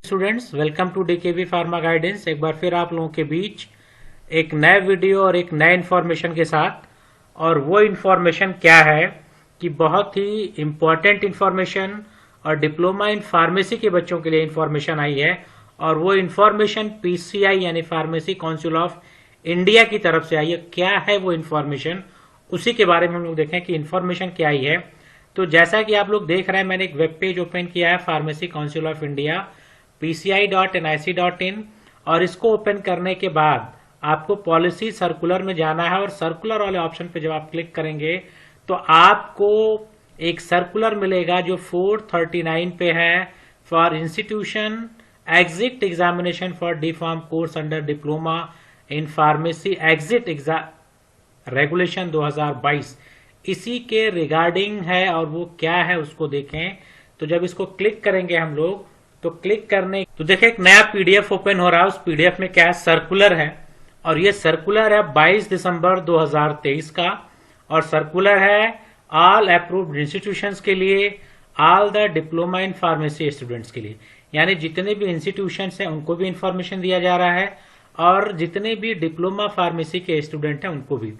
Students, welcome to DKV pharma guidance. एक बार फिर आप लोगों के बीच एक नए वीडियो और एक नए इन्फॉर्मेशन के साथ। और वो इन्फॉर्मेशन क्या है कि बहुत ही इम्पोर्टेंट इन्फॉर्मेशन और डिप्लोमा इन फार्मेसी के बच्चों के लिए इन्फॉर्मेशन आई है। और वो इन्फॉर्मेशन पीसीआई यानी फार्मेसी काउंसिल ऑफ इंडिया की तरफ से आई है। क्या है वो इन्फॉर्मेशन, उसी के बारे में हम लोग देखें कि इन्फॉर्मेशन क्या आई है। तो जैसा कि आप लोग देख रहे हैं, मैंने एक वेब पेज ओपन किया है, pharmacy council of India pci.nic.in, और इसको ओपन करने के बाद आपको पॉलिसी सर्कुलर में जाना है। और सर्कुलर वाले ऑप्शन पे जब आप क्लिक करेंगे तो आपको एक सर्कुलर मिलेगा जो 439 पे है, for institution exit examination for D pharm course under diploma in pharmacy exit regulation 2022, इसी के रिगार्डिंग है। और वो क्या है उसको देखें। तो जब इसको क्लिक करेंगे हम लोग, तो क्लिक करने तो देखिए एक नया पीडीएफ ओपन हो रहा है। उस पीडीएफ में क्या है, सर्कुलर है। और ये सर्कुलर है 22 दिसंबर 2023 का। और सर्कुलर है ऑल अप्रूव्ड इंस्टीट्यूशंस के लिए, all the diploma in pharmacy students के लिए, यानी जितने भी इंस्टीट्यूशंस हैं उनको भी इंफॉर्मेशन दिया जा रहा है और जितने भी डिप्लोमा फार्मेसी के स्टूडेंट हैं उनको भी।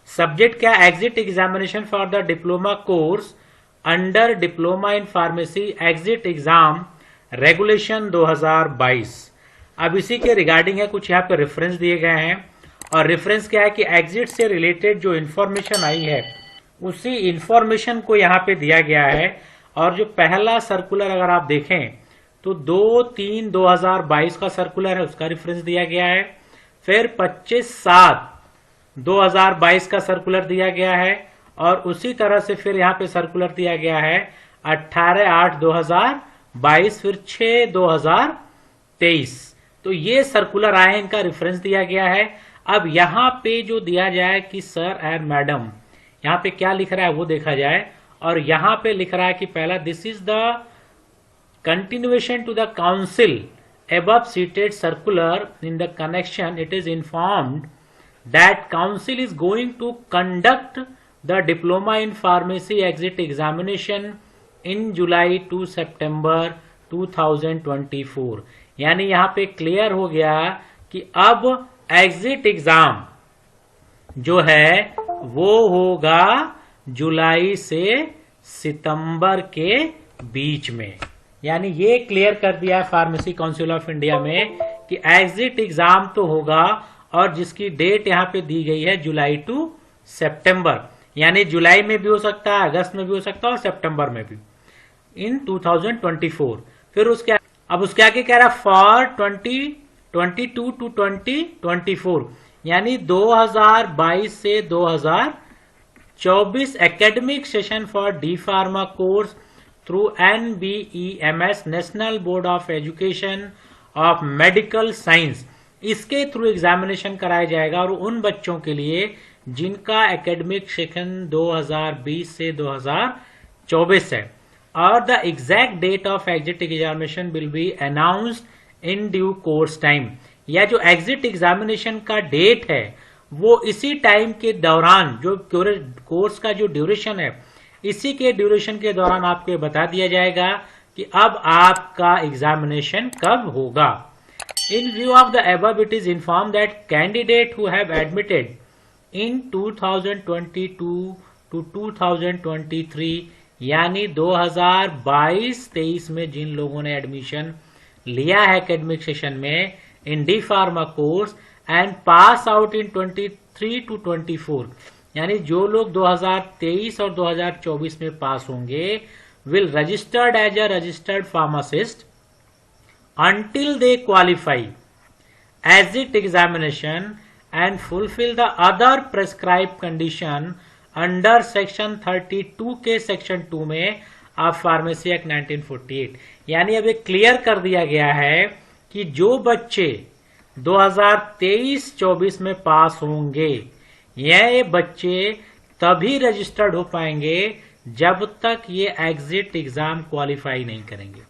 सब्जेक्ट क्या, exit examination for the diploma course under diploma in pharmacy exit exam regulation 2022। अब इसी के रिगार्डिंग है, कुछ यहाँ पे रेफरेंस दिए गए हैं। और रेफरेंस क्या है कि एग्जिट से रिलेटेड जो इन्फॉर्मेशन आई है उसी इन्फॉर्मेशन को यहाँ पे दिया गया है। और जो पहला सर्कुलर अगर आप देखें तो 2/3/2022 का सर्कुलर है, उसका रेफरेंस दिया गया है। फिर 25/7/2022 का सर्कुलर दिया गया है। और उसी तरह से फिर यहाँ पे सर्कुलर दिया गया है 18/8/2022, फिर 6/2023। तो ये सर्कुलर आए, इनका रेफरेंस दिया गया है। अब यहाँ पे जो दिया जाए कि सर एंड मैडम, यहाँ पे क्या लिख रहा है वो देखा जाए। और यहाँ पे लिख रहा है कि पहला, this is the continuation to the council above cited circular in the connection it is informed that council is going to conduct the diploma in pharmacy exit examination in July to September 2024। यानी यहाँ पे clear हो गया कि अब exit exam जो है वो होगा जुलाई से सितंबर के बीच में। यानी ये क्लियर कर दिया है फार्मेसी काउंसिल ऑफ इंडिया में कि एग्जिट एग्जाम तो होगा, और जिसकी डेट यहाँ पे दी गई है जुलाई टू सितंबर, यानी जुलाई में भी हो सकता है, अगस्त में भी हो सकता है और सितंबर में भी, इन 2024। फिर उसके आगे कह रहा है फॉर 2022 टू 2024, यानी 2022 से 2024 academic session for D pharma course through NBEMS national board of education of medical science, इसके थ्रू एग्जामिनेशन कराया जाएगा। और उन बच्चों के लिए जिनका एकेडमिक सेशन 2020 से 2024 है। और the exact date of exit examination will be announced in due course time. या जो एग्जिट एग्जामिनेशन का डेट है वो इसी टाइम के दौरान, जो कोर्स का जो ड्यूरेशन है, इसी के ड्यूरेशन के दौरान आपको ये बता दिया जाएगा कि अब आपका एग्जामिनेशन कब होगा। In view of the above it is inform that candidate who have admitted in 2022 to 2023, यानी 2022-23 में जिन लोगों ने एडमिशन लिया है एकेडमिक सेशन में in D pharma course and pass out in 23 to 24, यानी जो लोग 2023 और 2024 में पास होंगे, will registered as a registered pharmacist until they qualify exit examination and fulfill the other prescribed condition under section 32 के section 2 में of pharmacy act 1948। यानी अब ये क्लियर कर दिया गया है कि जो बच्चे 2023-24 में पास होंगे, ये बच्चे तभी रजिस्टर्ड हो पाएंगे जब तक ये एग्जिट एग्जाम क्वालिफाई नहीं करेंगे।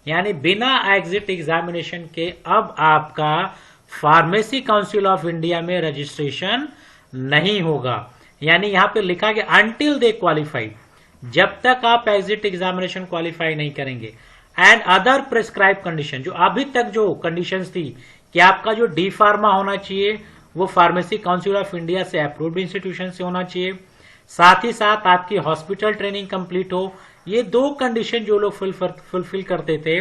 यानी बिना एग्जिट एग्जामिनेशन के अब आपका फार्मेसी काउंसिल ऑफ इंडिया में रजिस्ट्रेशन नहीं होगा। यानी यहां पे लिखा गया अनटिल दे क्वालिफाई, जब तक आप एग्जिट एग्जामिनेशन क्वालिफाई नहीं करेंगे। एंड अदर प्रिस्क्राइब कंडीशन, जो अभी तक जो कंडीशंस थी कि आपका जो डी फार्मा होना चाहिए वो फार्मेसी काउंसिल ऑफ इंडिया से अप्रूव्ड इंस्टीट्यूशन से होना चाहिए, साथ ही साथ आपकी हॉस्पिटल ट्रेनिंग कंप्लीट हो। ये दो कंडीशन जो लोग फुलफिल करते थे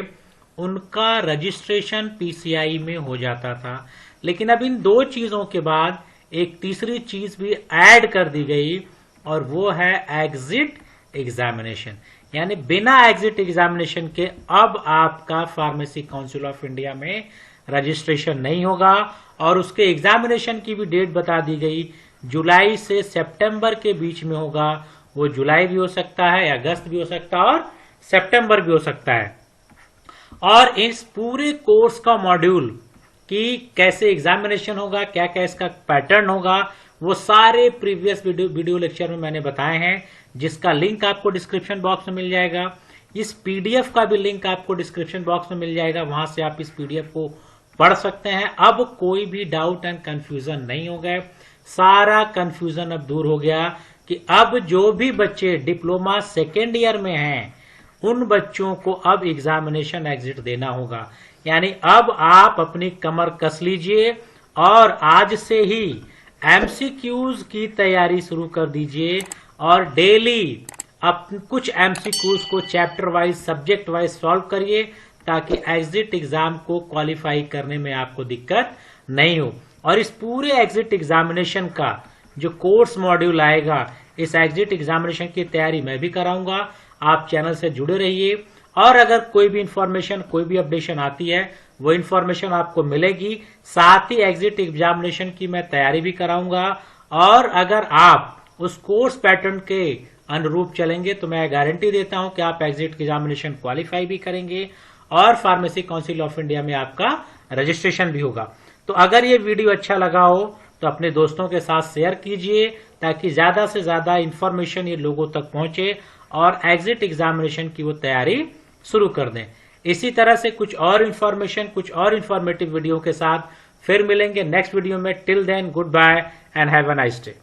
उनका रजिस्ट्रेशन पीसीआई में हो जाता था। लेकिन अब इन दो चीजों के बाद एक तीसरी चीज भी ऐड कर दी गई और वो है एग्जिट एग्जामिनेशन। यानी बिना एग्जिट एग्जामिनेशन के अब आपका फार्मेसी काउंसिल ऑफ इंडिया में रजिस्ट्रेशन नहीं होगा। और उसके एग्जामिनेशन की भी डेट बता दी गई, जुलाई से सितंबर के बीच में होगा। वो जुलाई भी हो सकता है, अगस्त भी हो सकता है और सितंबर भी हो सकता है। और इस पूरे कोर्स का मॉड्यूल कि कैसे एग्जामिनेशन होगा, क्या क्या इसका पैटर्न होगा, वो सारे प्रीवियस वीडियो लेक्चर में मैंने बताए हैं, जिसका लिंक आपको डिस्क्रिप्शन बॉक्स में मिल जाएगा। इस पीडीएफ का भी लिंक आपको डिस्क्रिप्शन बॉक्स में मिल जाएगा, वहां से आप इस पीडीएफ को पढ़ सकते हैं। अब कोई भी डाउट एंड कंफ्यूजन नहीं हो गए, सारा कंफ्यूजन अब दूर हो गया कि अब जो भी बच्चे डिप्लोमा सेकेंड ईयर में हैं उन बच्चों को अब एग्जामिनेशन एग्जिट देना होगा। यानी अब आप अपनी कमर कस लीजिए और आज से ही एमसीक्यूज की तैयारी शुरू कर दीजिए और डेली अब कुछ एमसीक्यूज को chapter wise subject wise solve करिए ताकि एग्जिट एग्जाम को क्वालिफाई करने में आपको दिक्कत नहीं हो। और इस पूरे एग्जिट एग्जामिनेशन का जो कोर्स मॉड्यूल आएगा, इस एग्जिट एग्जामिनेशन की तैयारी मैं भी कराऊंगा। आप चैनल से जुड़े रहिए और अगर कोई भी इंफॉर्मेशन, कोई भी अपडेशन आती है वो इंफॉर्मेशन आपको मिलेगी। साथ ही एग्जिट एग्जामिनेशन की मैं तैयारी भी कराऊंगा और अगर आप उस कोर्स पैटर्न के अनुरूप चलेंगे तो मैं गारंटी देता हूं कि आप एग्जिट एग्जामिनेशन क्वालिफाई भी करेंगे और फार्मेसी काउंसिल ऑफ इंडिया में आपका रजिस्ट्रेशन भी होगा। तो अगर ये वीडियो अच्छा लगा हो तो अपने दोस्तों के साथ शेयर कीजिए ताकि ज्यादा से ज्यादा इंफॉर्मेशन ये लोगों तक पहुंचे और एग्जिट एग्जामिनेशन की वो तैयारी शुरू कर दें। इसी तरह से कुछ और इंफॉर्मेशन, कुछ और इंफॉर्मेटिव वीडियो के साथ फिर मिलेंगे नेक्स्ट वीडियो में। Till then goodbye and have a nice day.